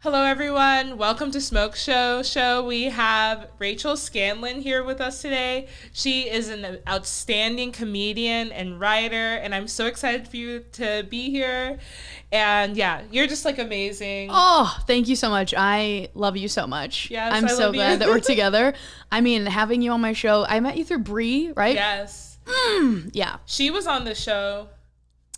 Hello, everyone. Welcome to Smoke Show. We have Rachel Scanlon here with us today. She is an outstanding comedian and writer, and I'm so excited for you to be here. And yeah, you're just like amazing. Oh, thank you so much. I love you so much. Yes, I'm so glad that we're together. I mean, having you on my show, I met you through Bree, right? Yes. Yeah. She was on the show.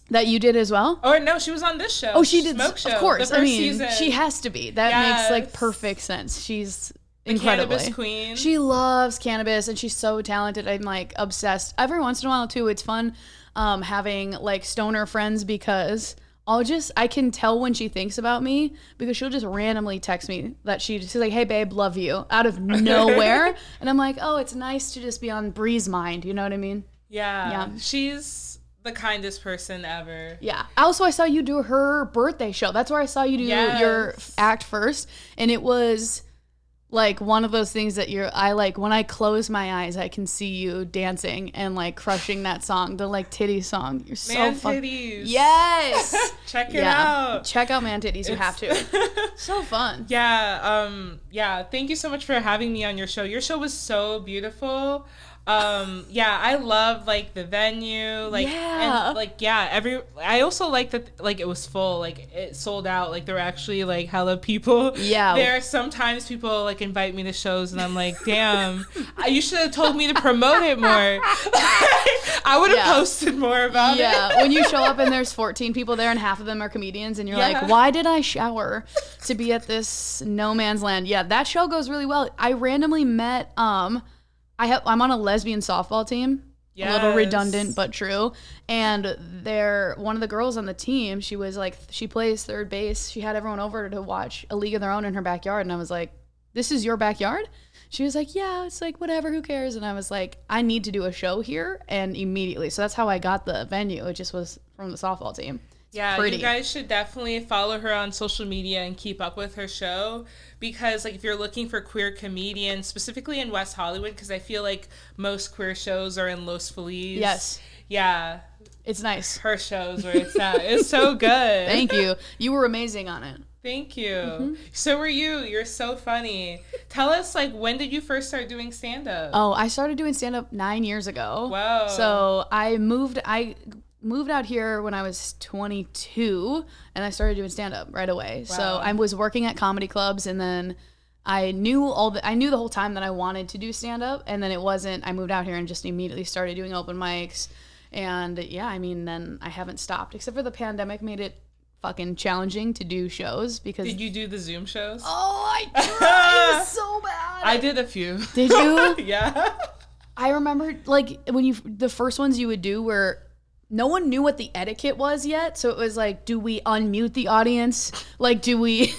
That you did as well? Or no, she was on this show. Oh, she did. Smoke Show. Of course. The first I mean, season. she has to be. That makes like perfect sense. She's incredibly. Cannabis queen. She loves cannabis and she's so talented. I'm like obsessed. Every once in a while too, it's fun having like stoner friends because I can tell when she thinks about me because she'll just randomly text me that she's like, "Hey babe, love you," out of nowhere. And I'm like, "Oh, it's nice to just be on Bree's mind." You know what I mean? Yeah. She's the kindest person ever. Yeah. Also, I saw you do her birthday show. That's where I saw you do your act first. And it was like one of those things that when I close my eyes, I can see you dancing and like crushing that song, the like titty song. You're so fun. Man Titties. Yes. Check it out. Check out Man Titties. You have to. So fun. Yeah. Thank you so much for having me on your show. Your show was so beautiful. I love like the venue, I also like that like it was full, like it sold out, like there were actually like hella people there. Sometimes people like invite me to shows and I'm like, damn, you should have told me to promote it more. I would have posted more about it. When you show up and there's 14 people there and half of them are comedians and you're like, why did I shower to be at this no man's land? That show goes really well. I randomly met I'm on a lesbian softball team. Yes. A little redundant, but true. And one of the girls on the team, she was like, she plays third base. She had everyone over to watch A League of Their Own in her backyard. And I was like, this is your backyard? She was like, yeah, it's like, whatever, who cares? And I was like, I need to do a show here. And immediately. So that's how I got the venue. It just was from the softball team. You guys should definitely follow her on social media and keep up with her show because, like, if you're looking for queer comedians, specifically in West Hollywood, because I feel like most queer shows are in Los Feliz. Yes. Yeah. It's nice. Her show's where it's at. It's so good. Thank you. You were amazing on it. Thank you. Mm-hmm. So were you. You're so funny. Tell us, like, when did you first start doing stand-up? Oh, I started doing stand-up 9 years ago. Wow. So I moved out here when I was 22 and I started doing stand-up right away. Wow. So I was working at comedy clubs and then I knew the whole time that I wanted to do stand-up and then I moved out here and just immediately started doing open mics. And then I haven't stopped except for the pandemic made it fucking challenging to do shows because... Did you do the Zoom shows? Oh, I tried. It was so bad. I did a few. Did you? Yeah. I remember like the first ones you would do were... No one knew what the etiquette was yet, so it was like, do we unmute the audience? Like, do we?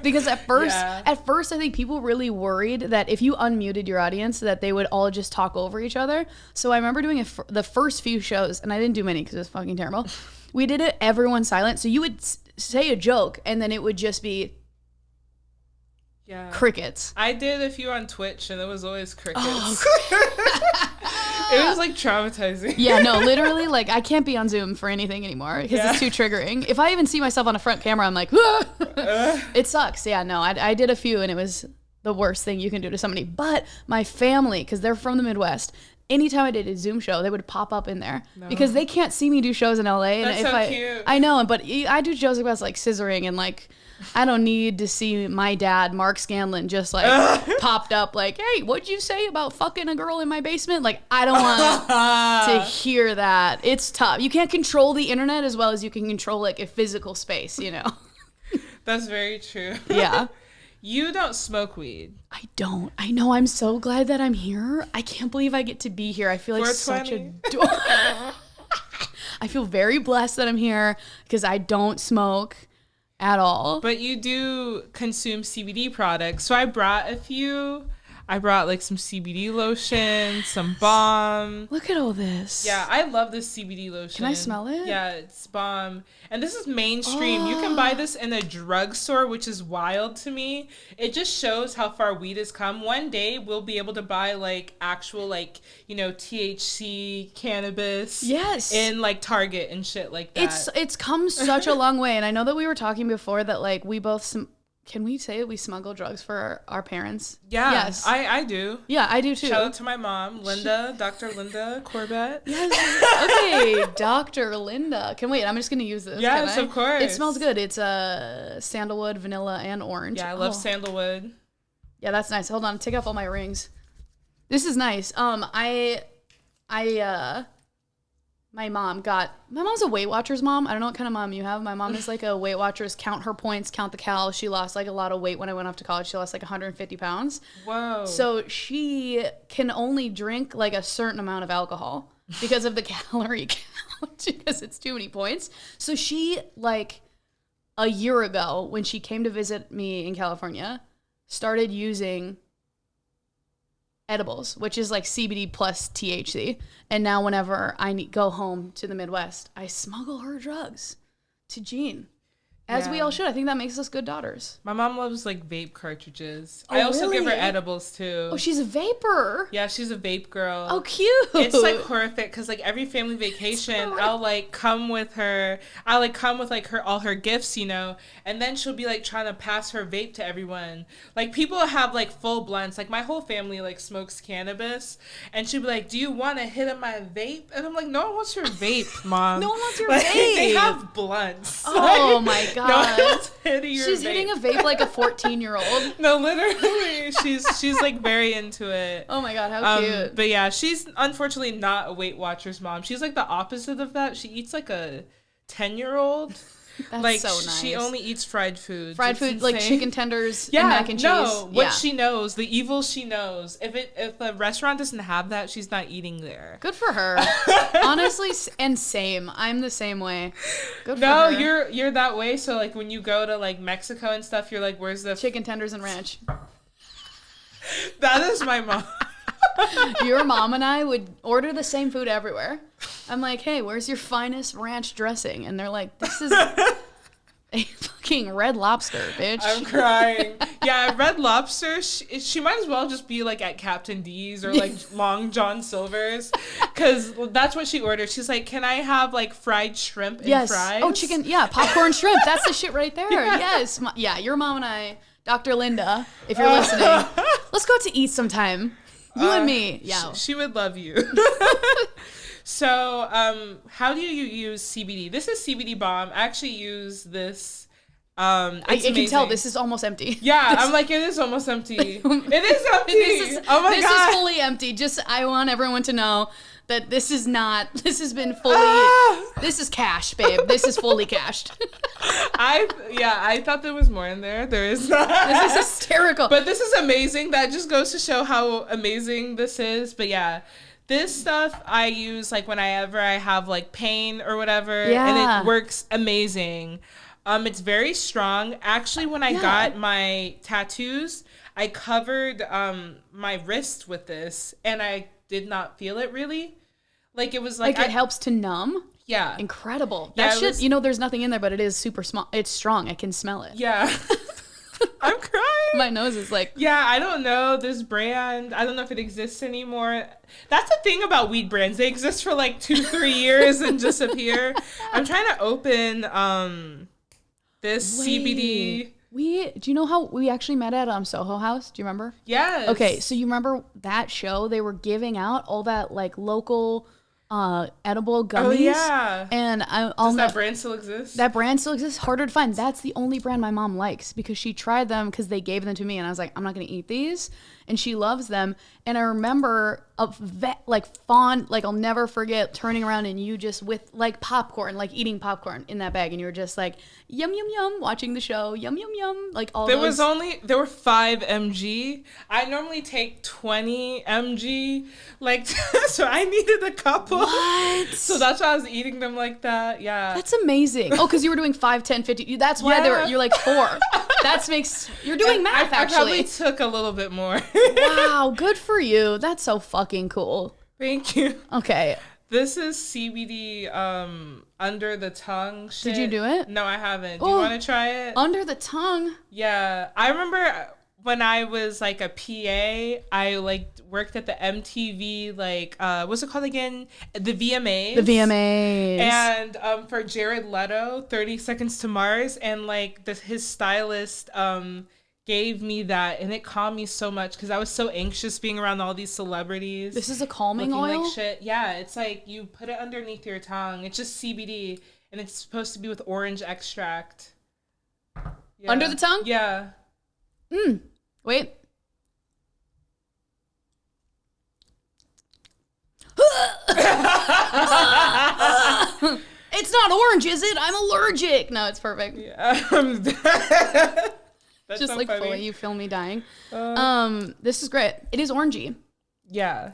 Because at first, I think people really worried that if you unmuted your audience, that they would all just talk over each other. So I remember doing the first few shows, and I didn't do many because it was fucking terrible. We did it, everyone silent. So you would say a joke, and then it would just be crickets. I did a few on Twitch, and it was always crickets. Oh, it was like traumatizing. Yeah, no, literally, like I can't be on Zoom for anything anymore because it's too triggering. If I even see myself on a front camera, I'm like, it sucks. Yeah, no, I did a few and it was the worst thing you can do to somebody. But my family, because they're from the Midwest, anytime I did a Zoom show, they would pop up in there because they can't see me do shows in LA. And That's cute. I know, but I do shows about like scissoring and like I don't need to see my dad, Mark Scanlon, just like popped up like, hey, what'd you say about fucking a girl in my basement? Like, I don't want to hear that. It's tough. You can't control the internet as well as you can control like a physical space, you know? That's very true. Yeah. You don't smoke weed. I don't. I know. I'm so glad that I'm here. I can't believe I get to be here. I feel like such a I feel very blessed that I'm here because I don't smoke at all. But you do consume CBD products. So I brought a few. I brought like some CBD lotion, some balm. Look at all this. Yeah, I love this CBD lotion. Can I smell it? Yeah, it's bomb. And this is mainstream. You can buy this in a drugstore, which is wild to me. It just shows how far weed has come. One day we'll be able to buy like actual like, you know, THC cannabis. Yes. In like Target and shit like that. It's come such a long way. And I know that we were talking before that like we both Can we say we smuggle drugs for our parents? Yeah, yes, I do. Yeah, I do too. Shout out to my mom, Linda, Dr. Linda Corbett. Yes. Okay, Dr. Linda. I'm just gonna use this. Yes, of course. It smells good. It's sandalwood, vanilla, and orange. Yeah, I love sandalwood. Yeah, that's nice. Hold on, take off all my rings. This is nice. My mom's a Weight Watchers mom. I don't know what kind of mom you have. My mom is like a Weight Watchers, count her points, count the calories. She lost like a lot of weight when I went off to college. She lost like 150 pounds. Whoa. So she can only drink like a certain amount of alcohol because of the calorie count, because it's too many points. So she, like a year ago when she came to visit me in California, started using edibles, which is like CBD plus THC. And now whenever I go home to the Midwest, I smuggle her drugs to Jean. As we all should. I think that makes us good daughters. My mom loves like vape cartridges. Oh, I also really? give her edibles too. Oh, she's a vapor. Yeah, she's a vape girl. Oh, cute. It's like horrific because like every family vacation, I'll like come with her. I'll like come with like all her gifts, you know, and then she'll be like trying to pass her vape to everyone. Like people have like full blunts. Like my whole family like smokes cannabis, and she'll be like, "Do you want to hit on my vape?" And I'm like, "No one wants your vape, mom. No one wants your like, vape. They have blunts. Oh my god. No one wants hitting your She's vape. hitting a vape like a 14-year-old. No, literally, she's like very into it. Oh my god, how cute. But yeah, she's unfortunately not a Weight Watchers mom. She's like the opposite of that. She eats like a 10-year-old. That's like so nice. she only eats fried food. Fried It's food, insane. like chicken tenders Yeah, and mac and cheese. No, what Yeah. she knows, the evil she knows. If a restaurant doesn't have that, she's not eating there. Good for her. Honestly, and same. I'm the same way. Good for No, her. you're that way. So like when you go to like Mexico and stuff, you're like, where's the Chicken tenders and ranch. That is my mom. Your mom and I would order the same food everywhere. I'm like, hey, where's your finest ranch dressing? And they're like, this is a fucking Red Lobster, bitch. I'm crying. Yeah, Red Lobster, she might as well just be like at Captain D's or like Long John Silver's, because that's what she ordered. She's like, can I have like fried shrimp and fries? Oh, chicken. Yeah, popcorn shrimp. That's the shit right there. Yeah. Yes. Yeah, your mom and I, Dr. Linda, if you're listening, let's go out to eat sometime. You and me. Yeah. She would love you. So, how do you use CBD? This is CBD Bomb. I actually use this. I can tell this is almost empty. Yeah, I'm like, it is almost empty. It is empty. Oh my God. This is fully empty. I want everyone to know that this is not, this has been fully, this is cash, babe. This is fully cashed. I thought there was more in there. There is not. This is hysterical. But this is amazing. That just goes to show how amazing this is. But yeah, this stuff I use like whenever I have like pain or whatever, and it works amazing. It's very strong. Actually, when I got my tattoos, I covered my wrist with this, and I did not feel it really. Like it was like it helps to numb. Yeah. Incredible. That shit, there's nothing in there, but it is super small. It's strong. I can smell it. Yeah. I'm crying. My nose is like... Yeah, I don't know. This brand, I don't know if it exists anymore. That's the thing about weed brands. They exist for like 2-3 years and disappear. I'm trying to open this CBD. Do you know how we actually met at Soho House? Do you remember? Yes. Okay, so you remember that show? They were giving out all that like local edible gummies. Oh yeah. And Does that brand still exist? That brand still exists. Harder to find. That's the only brand my mom likes because she tried them because they gave them to me and I was like, I'm not gonna eat these. And she loves them. And I remember I'll never forget turning around and you just with like popcorn, like eating popcorn in that bag, and you were just like yum yum yum, watching the show, yum yum yum, like all. There were 5 mg. I normally take 20 mg, like so I needed a couple. What? So that's why I was eating them like that. Yeah. That's amazing. Oh, because you were doing 5, 10, 50. That's why you're like 4. You're doing math actually. I probably took a little bit more. Wow, good for you. That's so fucking cool. Thank you. Okay. This is CBD under the tongue shit. Did you do it? No, I haven't. Do you want to try it? Under the tongue? Yeah. I remember when I was like a PA, I like worked at the MTV, like what's it called again? The VMAs. The VMAs. And for Jared Leto, 30 Seconds to Mars, and like his stylist gave me that, and it calmed me so much because I was so anxious being around all these celebrities. This is a calming oil? Like shit. Yeah, it's like you put it underneath your tongue. It's just CBD, and it's supposed to be with orange extract. Yeah. Under the tongue? Yeah. Wait. It's not orange, is it? I'm allergic. No, it's perfect. Yeah. That's just so like funny. fully, you feel me dying. This is great. It is orangey. Yeah.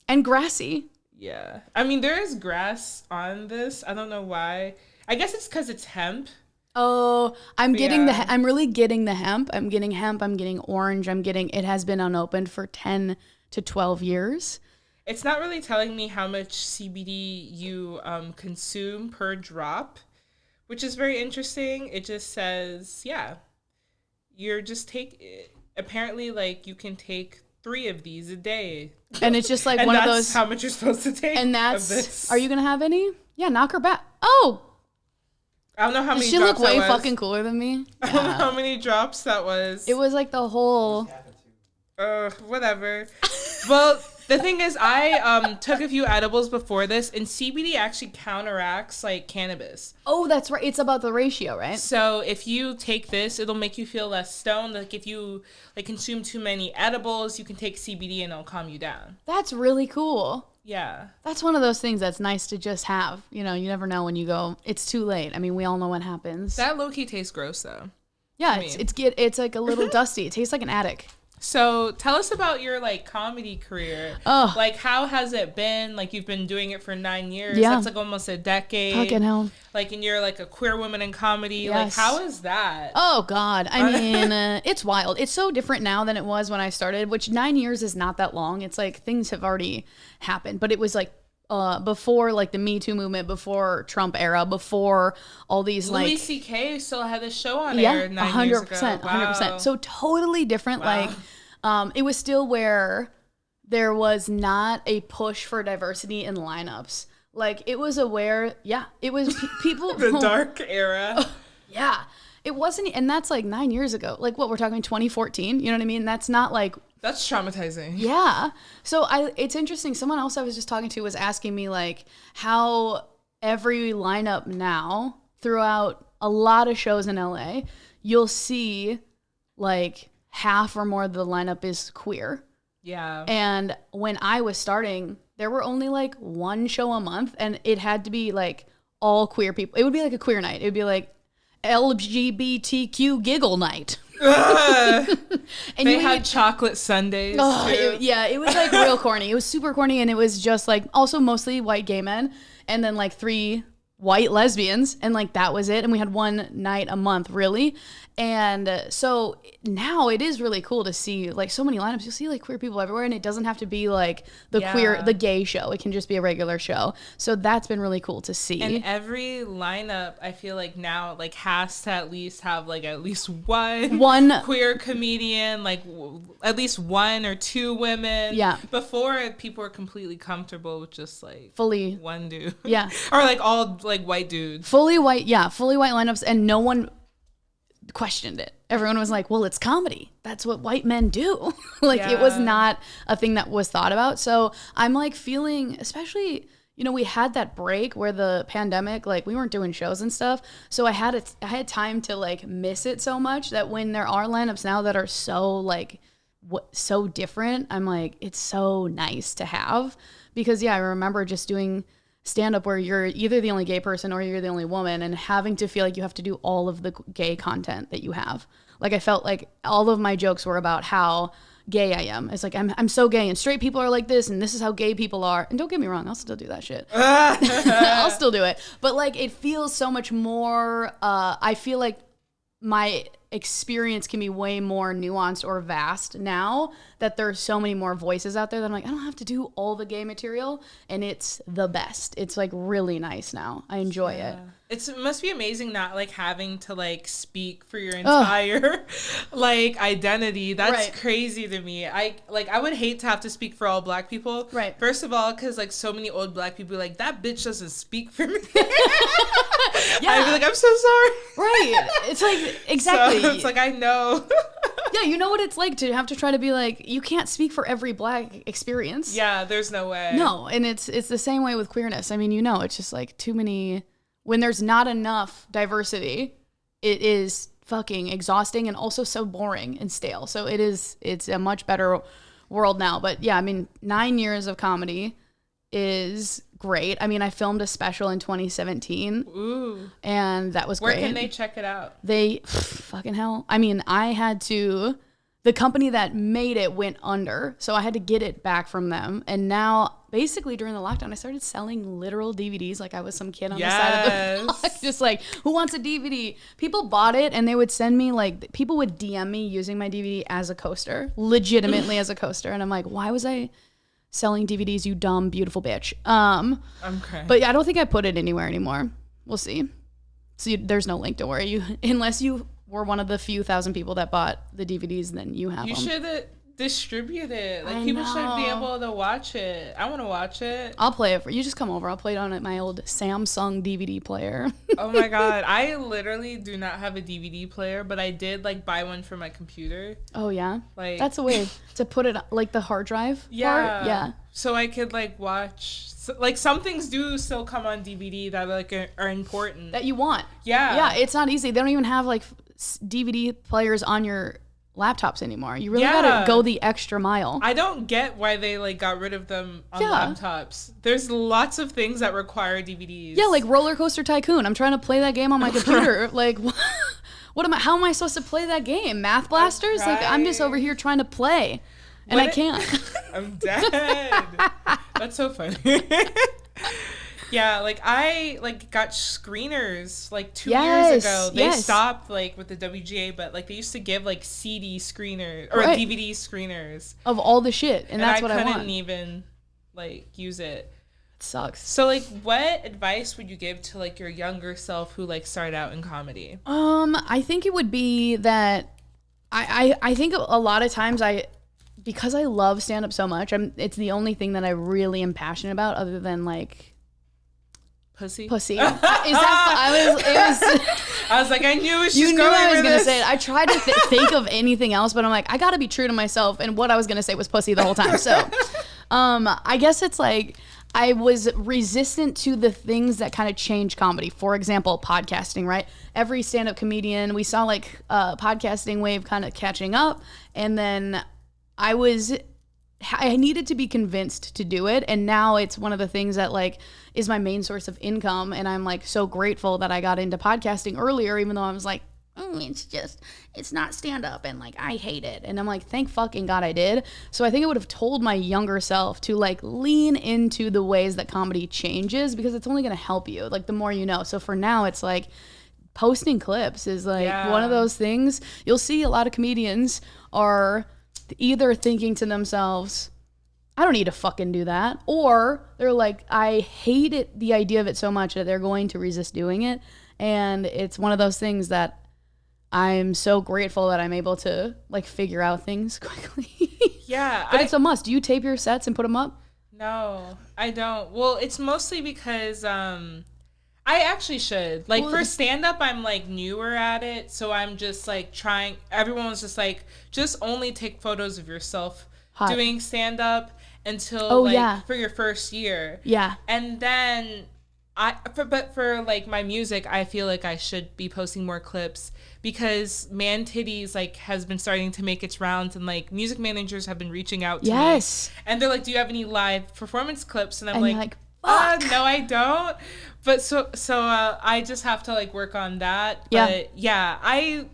And grassy. Yeah. I mean, there is grass on this. I don't know why. I guess it's because it's hemp. Oh, I'm getting yeah. I'm really getting the hemp. I'm getting hemp. I'm getting orange. It has been unopened for 10 to 12 years. It's not really telling me how much CBD you consume per drop, which is very interesting. It just says, yeah, you're just apparently like you can take 3 of these a day. And it's just like and one of that's those. how much you're supposed to take. And of this. are you going to have any? Yeah, knock her back. Oh, I don't know how many she drops look way that was. fucking cooler than me. I don't know how many drops that was. It was like the whole. Whatever. Well, the thing is, I took a few edibles before this, and CBD actually counteracts like cannabis. Oh, that's right. It's about the ratio, right? So if you take this, it'll make you feel less stoned. Like if you like consume too many edibles, you can take CBD and it'll calm you down. That's really cool. Yeah. That's one of those things that's nice to just have. You know, you never know when you go, it's too late. I mean, we all know what happens. That low-key tastes gross, though. Yeah, it's like a little dusty. It tastes like an attic. So tell us about your like comedy career. Oh. Like how has it been? Like you've been doing it for 9 years. Yeah. That's like almost a decade. Fucking hell. Like and you're like a queer woman in comedy. Yes. Like how is that? Oh God. I mean, it's wild. It's so different now than it was when I started, which 9 years is not that long. It's like things have already happened, but it was like before like the Me Too movement, before Trump era, before all these Louis like C.K. still had this show on air 9 years ago. 100%, Wow. 100%. So totally different. Wow. Like, it was still where there was not a push for diversity in lineups. Like it was it was people. The dark era. Yeah, it wasn't, and that's like 9 years ago. Like what we're talking 2014. You know what I mean? That's not like. That's traumatizing. Yeah. So it's interesting. Someone else I was just talking to was asking me like how every lineup now throughout a lot of shows in LA, you'll see like half or more of the lineup is queer. Yeah. And when I was starting, there were only like one show a month, and it had to be like all queer people. It would be like a queer night. It would be like LGBTQ giggle night. And they had chocolate sundaes too. It was like real corny. It was super corny, and it was just like also mostly white gay men, and then like 3 white lesbians, and like that was it. And we had one night a month, really. And so now it is really cool to see like so many lineups. You'll see like queer people everywhere, and it doesn't have to be like the gay show. It can just be a regular show. So that's been really cool to see. And every lineup, I feel like now like has to at least have like at least one queer comedian, like at least 1 or 2 women. Yeah. Before people were completely comfortable with just like fully one dude. Yeah. Or like all like white dudes. Fully white lineups, and no one questioned it. Everyone was like, well, it's comedy. That's what white men do. It was not a thing that was thought about. So I'm like feeling, especially, you know, we had that break where the pandemic, like we weren't doing shows and stuff. So I had time to like miss it so much that when there are lineups now that are so like so different, I'm like, it's so nice to have, because I remember just doing stand-up where you're either the only gay person or you're the only woman, and having to feel like you have to do all of the gay content that you have. Like I felt like all of my jokes were about how gay I am. It's like I'm so gay, and straight people are like this, and this is how gay people are. And don't get me wrong, I'll still do that shit. I'll still do it. But like it feels so much more I feel like my experience can be way more nuanced or vast now that there's so many more voices out there that I'm like, I don't have to do all the gay material, and it's the best. It's like really nice now. I enjoy it. It must be amazing not like having to like speak for your entire like identity. That's crazy to me. I would hate to have to speak for all Black people. Right. First of all, because like so many old Black people are like, that bitch doesn't speak for me. I'd be like, I'm so sorry. Right. It's like, exactly. So it's like, I know. Yeah, you know what it's like to have to try to be like, you can't speak for every Black experience. Yeah, there's no way. No, and it's the same way with queerness. I mean, you know, it's just like too many. When there's not enough diversity, it is fucking exhausting and also so boring and stale. So it's a much better world now. But yeah, I mean, 9 years of comedy is great. I mean, I filmed a special in 2017. Ooh. And that was great. Where can they check it out? Fucking hell. I mean, the company that made it went under, so I had to get it back from them. And now, basically, during the lockdown, I started selling literal DVDs like I was some kid on the side of the block. Just like, who wants a DVD? People bought it, and they would send me, like, people would DM me using my DVD as a coaster, legitimately as a coaster. And I'm like, why was I selling DVDs, you dumb, beautiful bitch? I'm crying. But I don't think I put it anywhere anymore. We'll see. So there's no link, don't worry. Unless you were one of the few thousand people that bought the DVDs, then you have them. You should distribute it. Like, I people know. should be able to watch it. I want to watch it. I'll play it for you. Just come over. I'll play it on my old Samsung DVD player. Oh my God. I literally do not have a DVD player, but I did like buy one for my computer. Oh yeah? Like, that's a way to put it, like the hard drive part? Yeah. So I could like watch, like some things do still come on DVD that like are important. That you want. Yeah. Yeah, it's not easy. They don't even have like DVD players on your laptops anymore. You really gotta go the extra mile. I don't get why they like got rid of them on laptops. There's lots of things that require DVDs. Yeah, like Roller Coaster Tycoon. I'm trying to play that game on my computer. Like, how am I supposed to play that game? Math Blasters? Like, I'm just over here trying to play, and I can't. I'm dead. That's so funny. Yeah, like I like got screeners like 2 years ago. They stopped like with the WGA, but like they used to give like CD screeners or DVD screeners of all the shit, and that's what I want. I couldn't even like use it. It sucks. So like, what advice would you give to like your younger self who like started out in comedy? I think it would be that I think a lot of times because I love stand up so much, it's the only thing that I really am passionate about other than like pussy. I was like, I knew it was you just knew going I was with gonna this. say it. I tried to think of anything else, but I'm like, I gotta be true to myself, and what I was gonna say was pussy the whole time. So I guess it's like I was resistant to the things that kind of change comedy. For example, podcasting, right? Every stand-up comedian, we saw like podcasting wave kind of catching up, and then I needed to be convinced to do it, and now it's one of the things that like is my main source of income, and I'm like so grateful that I got into podcasting earlier, even though I was like, it's not stand up and like I hate it, and I'm like, thank fucking God I did. So I think I would have told my younger self to like lean into the ways that comedy changes, because it's only going to help you, like the more you know. So for now, it's like posting clips is like one of those things. You'll see a lot of comedians are either thinking to themselves, I don't need to fucking do that, or they're like, I hate it, the idea of it so much that they're going to resist doing it. And it's one of those things that I'm so grateful that I'm able to like figure out things quickly. Yeah. But it's a must. Do you tape your sets and put them up? No, I don't. Well, it's mostly because I actually should. Like, for stand-up, I'm, like, newer at it, so I'm just, like, trying. Everyone was just, like, just only take photos of yourself doing stand-up until, for your first year. Yeah. And then, for, like, my music, I feel like I should be posting more clips, because Man Titties, like, has been starting to make its rounds, and, like, music managers have been reaching out to me. And they're like, do you have any live performance clips? And I'm like, no, I don't. But so I just have to like work on that. But yeah, I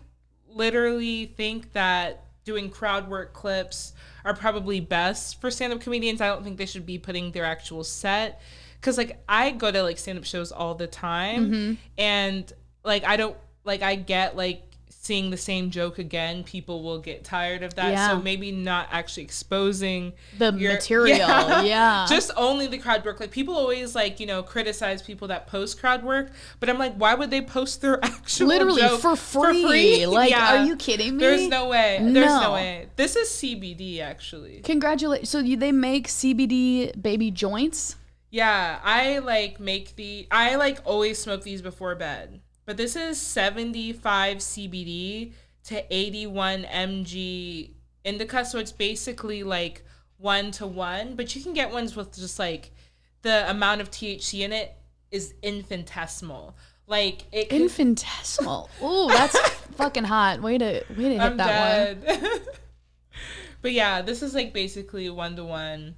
literally think that doing crowd work clips are probably best for stand-up comedians. I don't think they should be putting their actual set, because like I go to like stand-up shows all the time, and like I don't like, I get like seeing the same joke again, people will get tired of that. Yeah. So maybe not actually exposing The material. Yeah. Just only the crowd work. Like, people always, like, you know, criticize people that post crowd work, but I'm like, why would they post their actual literally joke for free? Like, are you kidding me? There's no way. There's no way. This is CBD, actually. Congratulations. So they make CBD baby joints? Yeah, I always smoke these before bed. But this is 75 CBD to 81 mg indica, so it's basically like 1-to-1. But you can get ones with just like the amount of THC in it is infinitesimal. Like infinitesimal. Ooh, that's fucking hot. Way to hit I'm that dead. one. But yeah, this is like basically 1-to-1.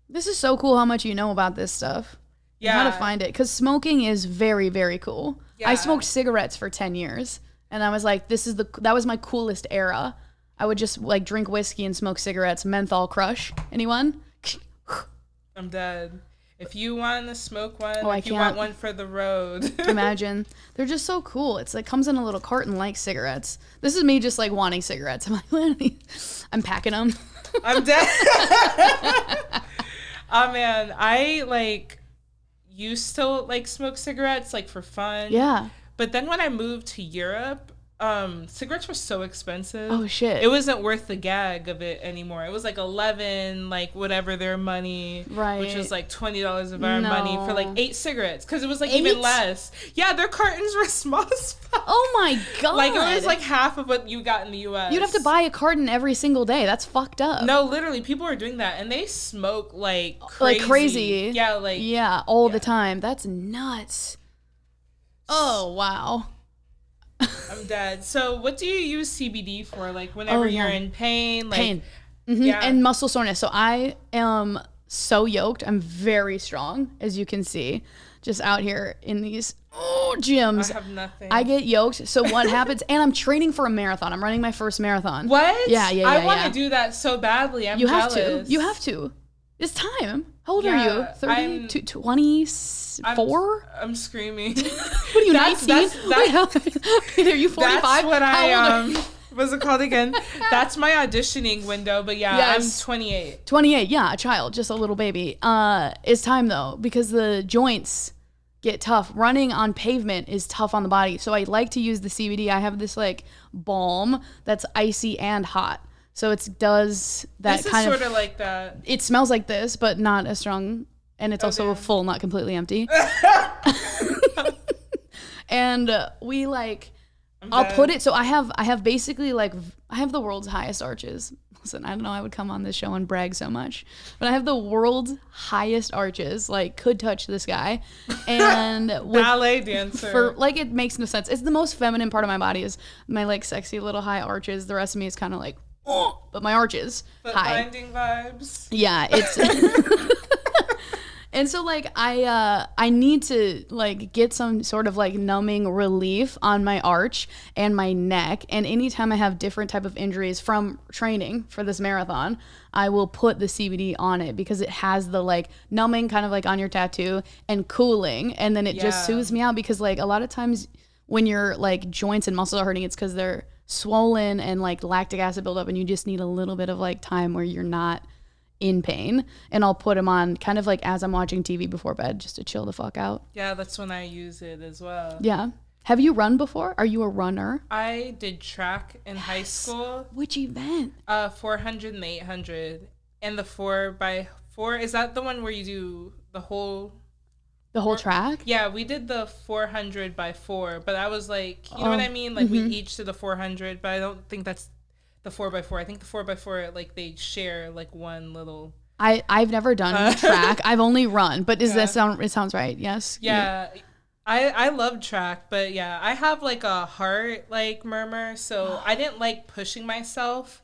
This is so cool how much you know about this stuff. Yeah. How to find it. Because smoking is very, very cool. Yeah. I smoked cigarettes for 10 years. And I was like, that was my coolest era. I would just like drink whiskey and smoke cigarettes. Menthol Crush. Anyone? I'm dead. If you want to smoke one, if you want one for the road. Imagine. They're just so cool. It's like comes in a little carton like cigarettes. This is me just like wanting cigarettes. I'm like, I'm packing them. I'm dead. Oh man, I like used to like smoke cigarettes like for fun. Yeah. But then when I moved to Europe, cigarettes were so expensive. Oh shit. It wasn't worth the gag of it anymore. It was like 11, like whatever their money, right? Which was like $20 of our money for like 8 cigarettes, because it was like 8? Even less. Yeah, their cartons were small as fuck. Oh my god! Like it was like half of what you got in the U.S. You'd have to buy a carton every single day. That's fucked up. No, literally, people are doing that, and they smoke like crazy. Like crazy. Yeah, all the time. That's nuts. Oh wow. I'm dead. So what do you use CBD for? Like whenever you're in pain? Like, pain. Mm-hmm. Yeah. And muscle soreness. So I am so yoked. I'm very strong, as you can see. Just out here in these gyms. I have nothing. I get yoked. So what happens? And I'm training for a marathon. I'm running my first marathon. What? Yeah. I want to do that so badly. I'm jealous. You have to. It's time. How old are you? 30? 24? I'm screaming. What are you, 19? Are you 45? That's what what's it called again? That's my auditioning window, but I'm 28. 28, yeah, a child, just a little baby. It's time though, because the joints get tough. Running on pavement is tough on the body. So I like to use the CBD. I have this like balm that's icy and hot. So it does that this kind of. This is sort of like that. It smells like this, but not as strong. And it's also full, not completely empty. And we like, I'll put it. So I have basically like, I have the world's highest arches. Listen, I don't know, I would come on this show and brag so much, but I have the world's highest arches, like could touch the sky. And ballet dancer. Like, it makes no sense. It's the most feminine part of my body is my like sexy little high arches. The rest of me is kind of like, but my arches high. Binding vibes. Yeah, it's. And so like I need to like get some sort of like numbing relief on my arch and my neck. And anytime I have different type of injuries from training for this marathon, I will put the CBD on it because it has the like numbing kind of like on your tattoo and cooling. And then it just soothes me out, because like a lot of times when your like joints and muscles are hurting, it's because they're swollen and like lactic acid buildup, and you just need a little bit of like time where you're not in pain. And I'll put them on kind of like as I'm watching TV before bed, just to chill the fuck out. Yeah, that's when I use it as well. Yeah. Have you run before? Are you a runner? I did track in high school. Which event? 400 and 800. And the 4x4, is that the one where you do the whole track? Yeah, we did the 400 by 4, but I was like, you know what I mean? Like we each did the 400, but I don't think that's the 4x4. I think the 4x4, like they share like one little. I've never done track. I've only run, but that sound? It sounds right. Yes. Yeah. I love track, but I have like a heart like murmur, so I didn't like pushing myself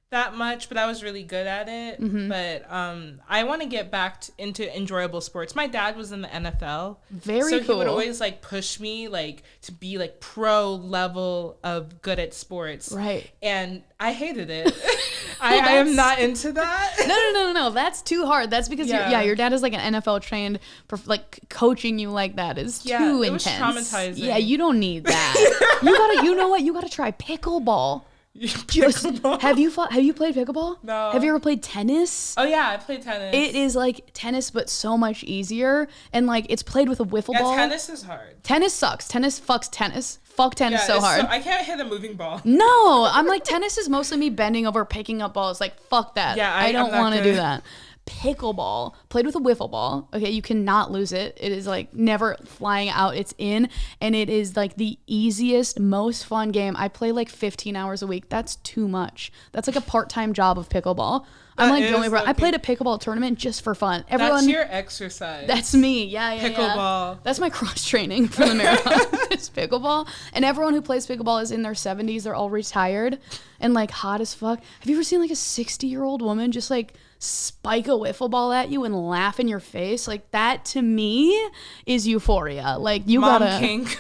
that much, but I was really good at it. But I want to get back into enjoyable sports. My dad was in the NFL. Very so cool. he would always like push me like to be like pro level of good at sports. Right. And I hated it. I am not into that. No. That's too hard. That's because your dad is like an NFL trained, like coaching you like that is too intense. It was traumatizing. Yeah, you don't need that. You know what? You gotta try pickleball. Have you played pickleball? No. Have you ever played tennis? Oh yeah, I played tennis. It is like tennis, but so much easier, and like it's played with a wiffle ball. Tennis is hard. Tennis sucks. Tennis fucks tennis. Fuck tennis so hard. I can't hit a moving ball. No, I'm like tennis is mostly me bending over, picking up balls. Like fuck that. Yeah, I don't want to do that. Pickleball, played with a wiffle ball. Okay, you cannot lose it. It is like never flying out. It's in, and it is like the easiest, most fun game. I play like 15 hours a week. That's too much. That's like a part-time job of pickleball. I'm like going for. I played a pickleball tournament just for fun. Everyone, that's your exercise. That's me. Yeah. Pickleball. That's my cross training for the marathon. It's pickleball, and everyone who plays pickleball is in their 70s. They're all retired and like hot as fuck. Have you ever seen like a 60-year-old woman just like spike a wiffle ball at you and laugh in your face? Like that to me is euphoria. Like you Mom gotta kink.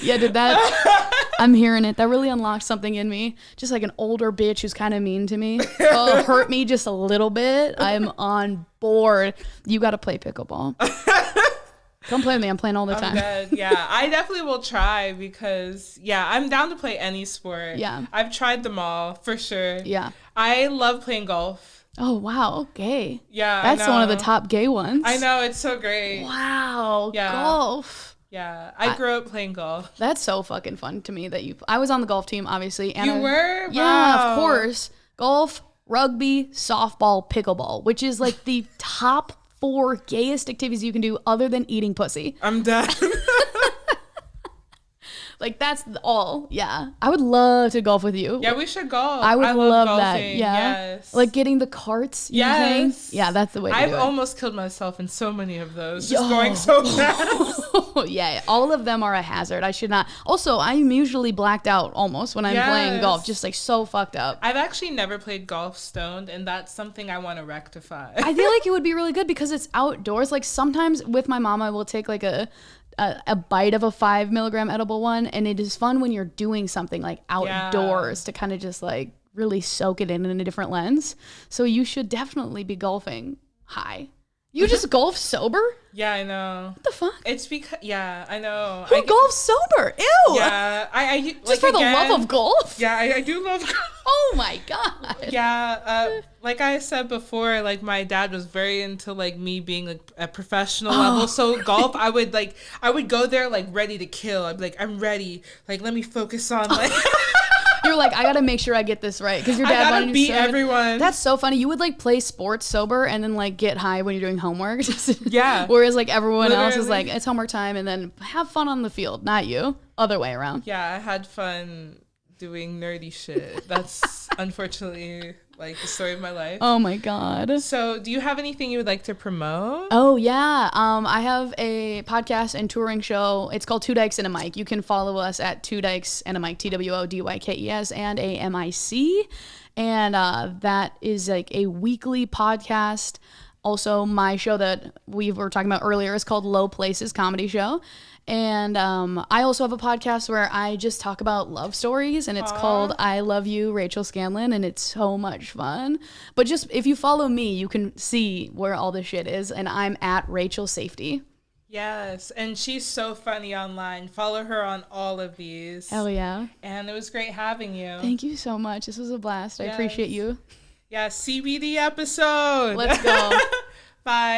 Yeah, did that? I'm hearing it. That really unlocked something in me. Just like an older bitch who's kind of mean to me. Oh, hurt me just a little bit. I'm on board. You got to play pickleball. Come play with me. I'm playing all the time. Good. Yeah, I definitely will try because, I'm down to play any sport. Yeah. I've tried them all, for sure. Yeah. I love playing golf. Oh, wow. Gay. Yeah, that's one of the top gay ones. I know. It's so great. Wow. Yeah. Golf. Yeah. I grew up playing golf. That's so fucking fun to me that I was on the golf team, obviously. And you were? Yeah, wow. Of course. Golf, rugby, softball, pickleball, which is like the top 4 gayest activities you can do other than eating pussy. I'm done. Like that's all. Yeah. I would love to golf with you. Yeah, we should golf. I would love golfing. that. Yeah. Yes. Like getting the carts. Yes. Yeah, that's the way to I've do it. almost killed myself in so many of those. Just going so fast. Yeah, all of them are a hazard. I should not. Also, I'm usually blacked out almost when I'm playing golf, just like so fucked up. I've actually never played golf stoned, and that's something I want to rectify. I feel like it would be really good because it's outdoors. Like sometimes with my mom, I will take like a bite of a 5 milligram edible one, and it is fun when you're doing something like outdoors to kind of just like really soak it in a different lens. So you should definitely be golfing high. You just golf sober? Yeah, I know. What the fuck? It's because I know. Who golfs sober? Ew. Yeah, I just like, for the love of golf. Yeah, I do love golf. Oh my god. Yeah, like I said before, like my dad was very into like me being like a professional level. So golf, I would go there like ready to kill. I'd be like, I'm ready. Like let me focus on like. You're like, I gotta make sure I get this right because your dad wanted to beat everyone. That's so funny. You would like play sports sober and then like get high when you're doing homework. Yeah. Whereas like everyone else is like, it's homework time and then have fun on the field. Not you. Other way around. Yeah, I had fun doing nerdy shit. That's unfortunately like the story of my life. Oh my god. So do you have anything you would like to promote? Oh yeah. I have a podcast and touring show. It's called Two Dykes and a Mic. You can follow us at Two Dykes and a Mic, TWODYKES and AMIC. And that is like a weekly podcast. Also, my show that we were talking about earlier is called Low Places Comedy Show. And I also have a podcast where I just talk about love stories, and it's called I Love You, Rachel Scanlon, and it's so much fun. But just if you follow me, you can see where all this shit is, and I'm at Rachel Safety. Yes, and she's so funny online. Follow her on all of these. Hell yeah. And it was great having you. Thank you so much. This was a blast. I appreciate you. Yeah, CBD episode. Let's go. Bye.